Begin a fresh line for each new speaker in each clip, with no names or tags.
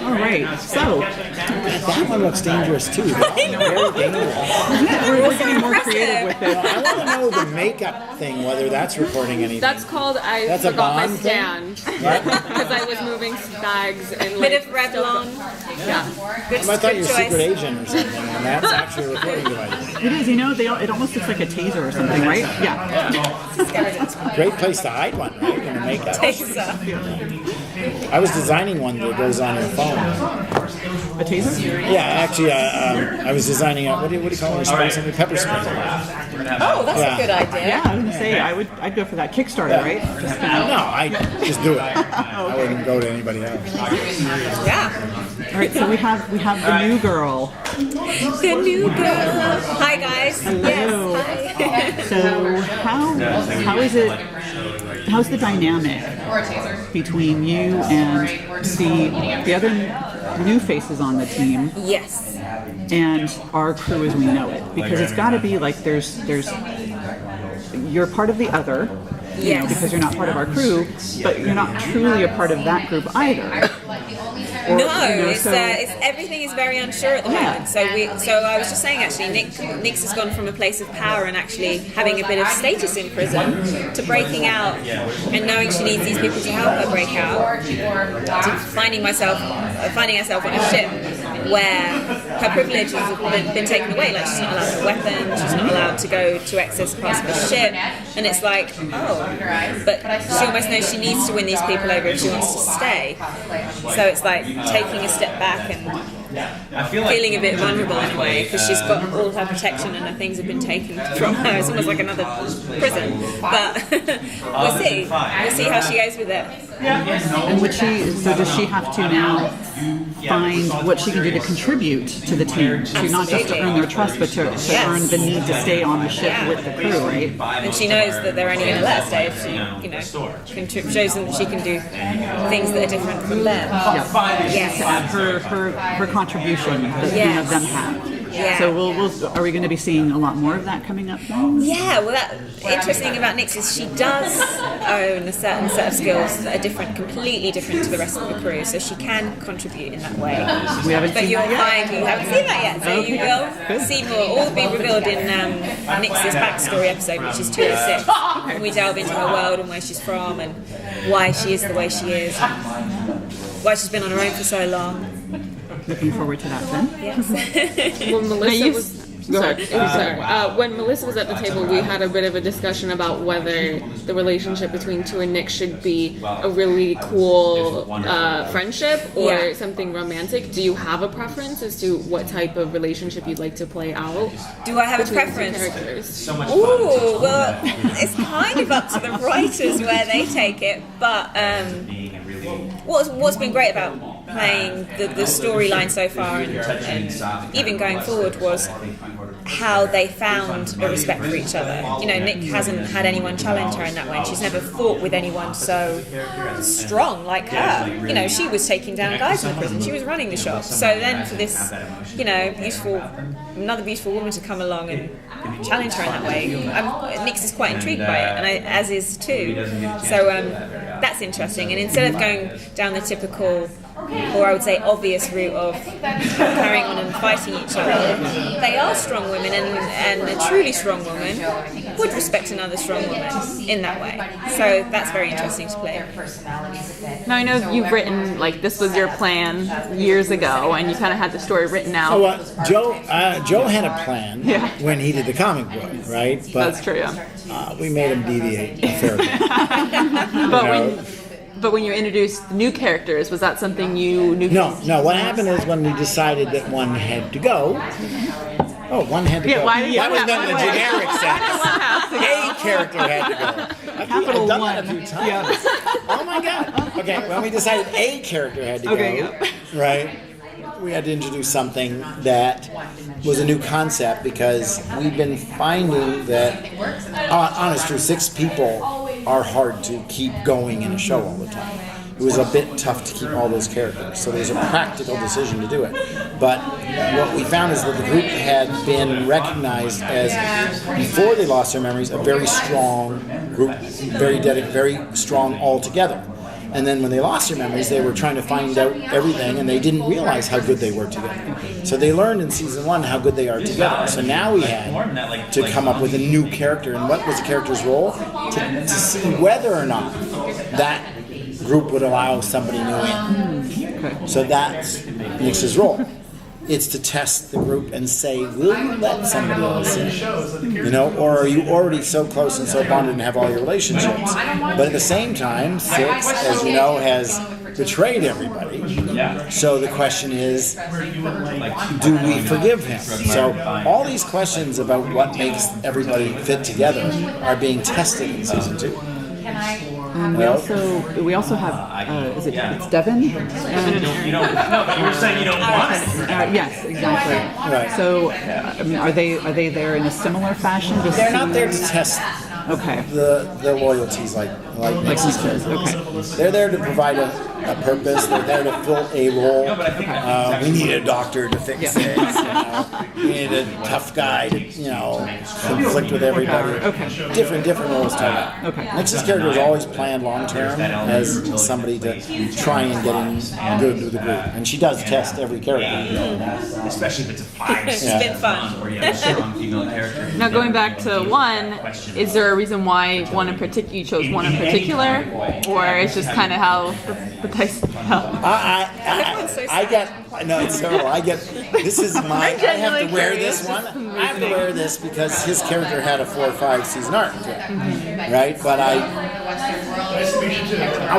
All right. So
That one looks dangerous too. Very dangerous.
we're getting more creative with it.
I want to know the makeup thing, whether that's recording anything.
That's called I
That's a
forgot my
Bond
stand because I was moving bags and
Bit of Revlon.
Yeah.
Good,
I thought you were a
good
secret
choice.
agent or something, and that's actually a recording device.
It is, it almost looks like a taser or something, right? Yeah.
Great place to hide one, right? In a makeup.
Taser.
I was designing one that goes on your phone.
A taser?
Yeah, actually, I was designing a, what do you call it? Spray something? Pepper spray.
Oh, that's
Yeah.
a good idea.
Yeah, I was gonna say I'd go for that Kickstarter, right? Just
No, I just do it. I wouldn't go to anybody else.
Yeah.
all right, so we have the new girl.
The new girl. Hi, guys.
Hello.
Yes. Hi.
So how is it? How's the dynamic between you and the other new faces on the team
Yes.
and our crew as we know it? Because it's got to be like there's you're part of the other,
Yes.
because you're not part of our crew, but you're not truly a part of that group either. Or,
No,
so-
it's everything is very unsure at the moment. So I was just saying actually, Nix has gone from a place of power and actually having a bit of status in prison to breaking out and knowing she needs these people to help her break out, to finding herself on a ship where her privileges have been taken away. Like she's not allowed a weapon, she's not allowed to go to access parts of the ship, and it's like, oh, but she almost knows she needs to win these people over if she wants to stay. So it's like taking a step back and feeling a bit vulnerable in a way because she's got all her protection and her things have been taken from her. It's almost like another prison, but we'll see how she goes with it.
And does she have to now find what she can do to contribute to the team, to not just to earn their trust, but to earn the need to stay on the ship with the crew, right?
And she knows that they're only going to let her stay if she, shows them that she can do things that are different from them. Yes.
To add her contribution that them have.
Yeah.
So are we going to be seeing a lot more of that coming up then?
Yeah, well, that interesting about Nix is she does own a certain set of skills that are different, completely different to the rest of the crew. So she can contribute in that way.
We haven't
But
seen
you'll
that yet.
find you haven't seen that yet, so you will see more. All will be revealed in Nix's backstory episode, which is 206. And we delve into her world and where she's from and why she is the way she is, why she's been on her own for so long.
Looking forward to that then.
Yes.
When Melissa was when Melissa was at the table, we had a bit of a discussion about whether the relationship between Tu and Nick should be a really cool friendship or something romantic. Do you have a preference as to what type of relationship you'd like to play out?
Do I have a
between the two
preference?
characters?
Ooh, well, it's kind of up to the writers where they take it, but what's been great about playing the storyline so far and even going forward was how they found a respect for each other. Nick hasn't had anyone challenge her in that way, and she's never fought with anyone so strong like her. She was taking down guys in the prison, she was running the shop. So then for this, another beautiful woman to come along and challenge her in that way, Nix is quite intrigued by it, and as is too. So that's interesting. And instead of going down the typical, or I would say obvious route of carrying on and fighting each other, they are strong women, and a truly strong woman would respect another strong woman in that way. So that's very interesting to play.
Now I know you've written, this was your plan years ago, and you kind of had the story written out.
Oh, Joe had a plan when he did the comic book, right? But
That's true, yeah.
we made him deviate a fair bit.
But when you introduced new characters, was that something you knew?
No. What happened is when we decided that one had to go. Oh, one had to go. That was done in the generic sense. A character had to go. I've done that a few times.
Yeah.
Oh my God. Okay, when we decided a character had to go, right? We had to introduce something that was a new concept because we've been finding that, honest truth, 6 people are hard to keep going in a show all the time. It was a bit tough to keep all those characters, so there was a practical decision to do it. But what we found is that the group had been recognized as, before they lost their memories, a very strong group, very dedicated, very strong all together. And then when they lost their memories, they were trying to find out everything, and they didn't realize how good they were together. So they learned in season 1 how good they are together. So now we had to come up with a new character, and what was the character's role? To see whether or not that group would allow somebody new in.
Okay.
So that's Nix's role. It's to test the group and say, will you let somebody else in? You know, or are you already so close and so bonded and have all your relationships? But at the same time, Six, as you know, has betrayed everybody. So the question is, do we forgive him? So all these questions about what makes everybody fit together are being tested in season 2.
And we also have it's Devin.
No, but you were saying you don't want it.
Yes, exactly.
Right.
So, I mean, are they there in a similar fashion?
They're not there to test
Okay.
the loyalties like
Like he says. Okay.
They're there to provide a purpose. They're there to fill a role. We need a doctor to fix this. You know? We need a tough guy to, conflict with everybody.
Okay.
Different roles to have.
Okay.
Nix's character is always planned long term as somebody to try and get in good with the group, and she does test every character.
Especially if it's a 5
It's been fun.
where you have a strong female character.
Now going back to 1, is there a reason why you chose one in particular, or it's just kind of how the dice fell?
This is my, I have to wear this one. I have to wear this because his character had a 4 or 5 season arc to it, right? But I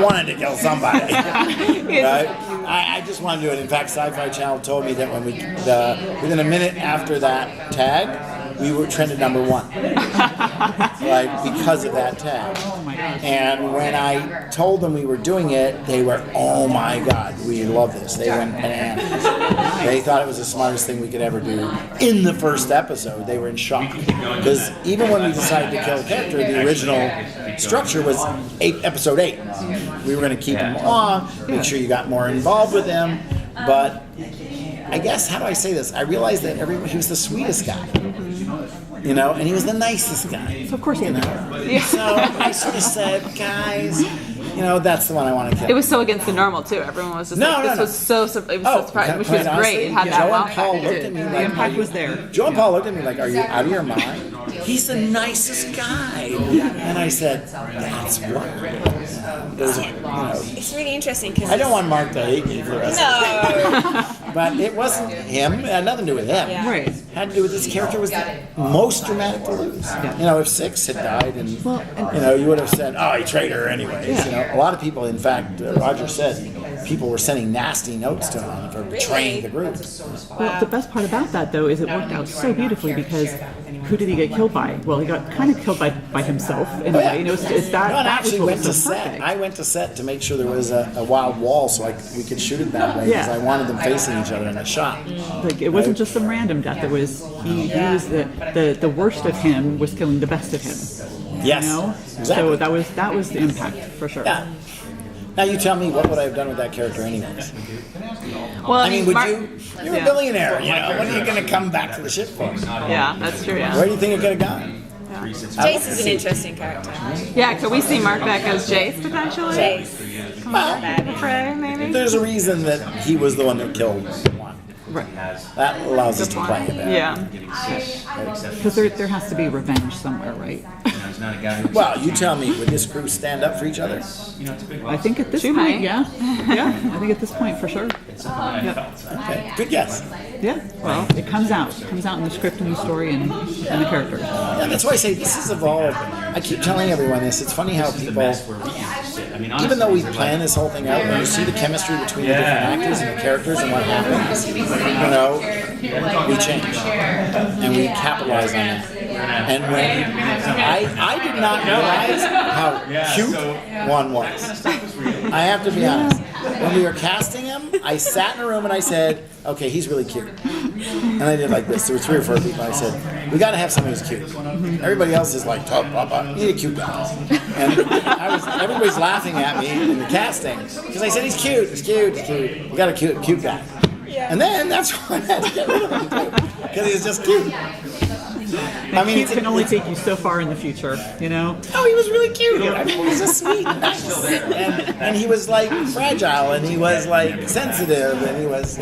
wanted to kill somebody, right? I just wanted to do it. In fact, Syfy Channel told me that when within a minute after that tag, we were trended number 1, right? Because of that tag. And when I told them we were doing it, they were, oh my God, we love this. They went bananas. They thought it was the smartest thing we could ever do. In the first episode, they were in shock. Because even when we decided to kill a character, the original structure was episode 8. We were going to keep him on, make sure you got more involved with him. But I guess, how do I say this? I realized that he was the sweetest guy. And he was the nicest guy.
So of course he had
So I sort of said, guys, that's the one I want to kill.
It was so against the normal too. Everyone was just was so surprising, which was great. It had that
Joe
wow
and Paul
factor.
looked at me
The
like,
impact was there.
Joe and Paul looked at me like, are you out of your mind? He's the nicest guy. And I said, that's wonderful.
It's really interesting because
I don't want Mark to hate me for the rest of
No.
But it wasn't him. It had nothing to do with him.
Yeah.
Right.
It had to do with this character was the most dramatic to lose. If Six had died and, you would have said, oh, he traitor anyways. A lot of people, in fact, Roger said, people were sending nasty notes to him for betraying the group.
Well, the best part about that, though, is it worked out so beautifully because who did he get killed by? Well, he got kind of killed by himself in a way. It's that.
No, I
that was
actually
what
went
was
to
so
set.
perfect.
I went to set to make sure there was a wild wall so we could shoot it that way because I wanted them facing each other in a shot.
Like it wasn't just some random death. It was he was the worst of him was killing the best of him.
Yes,
Exactly.
exactly.
So that was the impact for sure.
Yeah. Now you tell me, what would I have done with that character anyways?
Well,
I mean, would
Mark-
you're a billionaire, When are you going to come back to the ship for?
Yeah, that's true. Yeah.
Where do you think it could have gone?
Jace is an interesting character.
Yeah, could we see Mark back as Jace potentially?
Jace.
Frey, maybe.
There's a reason that he was the one that killed one.
Right.
That allows us to play it better.
Yeah.
Because there has to be revenge somewhere, right?
Well, you tell me, would this crew stand up for each other?
I think at this
She
point,
might.
yeah. I think at this point for sure. Yeah.
Okay, good guess.
Yeah. Well, it comes out. It comes out in the script and the story and the characters.
Yeah, that's why I say this has evolved. I keep telling everyone this. It's funny how people, even though we plan this whole thing out, when you see the chemistry between the different actors and the characters and what happens, we change and we capitalize on that. And when I did not realize how cute one was. I have to be honest. When we were casting him, I sat in a room and I said, okay, he's really cute. And I did like this. There were 3 or 4 people. I said, we got to have somebody who's cute. Everybody else is like, top, blah, blah. You need a cute guy. And everybody's laughing at me in the casting because I said, he's cute, he's cute, he's cute. We got a cute guy. And then that's why I had to get rid of him too, because he was just cute.
And cute can only take you so far in the future, you know?
Oh, he was really cute. I mean, he was just sweet and nice. And he was like fragile, and he was like sensitive, and he was,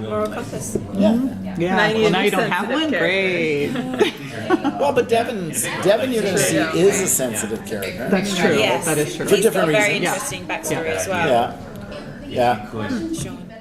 Moral compass.
Yeah.
Yeah. Well, now you don't have one? Great.
Well, but Devin, you're going to see, is a sensitive character.
That's true.
Yes.
That is true.
For
He's got a
different
very
reasons.
interesting backstory as well.
Yeah.
Sean.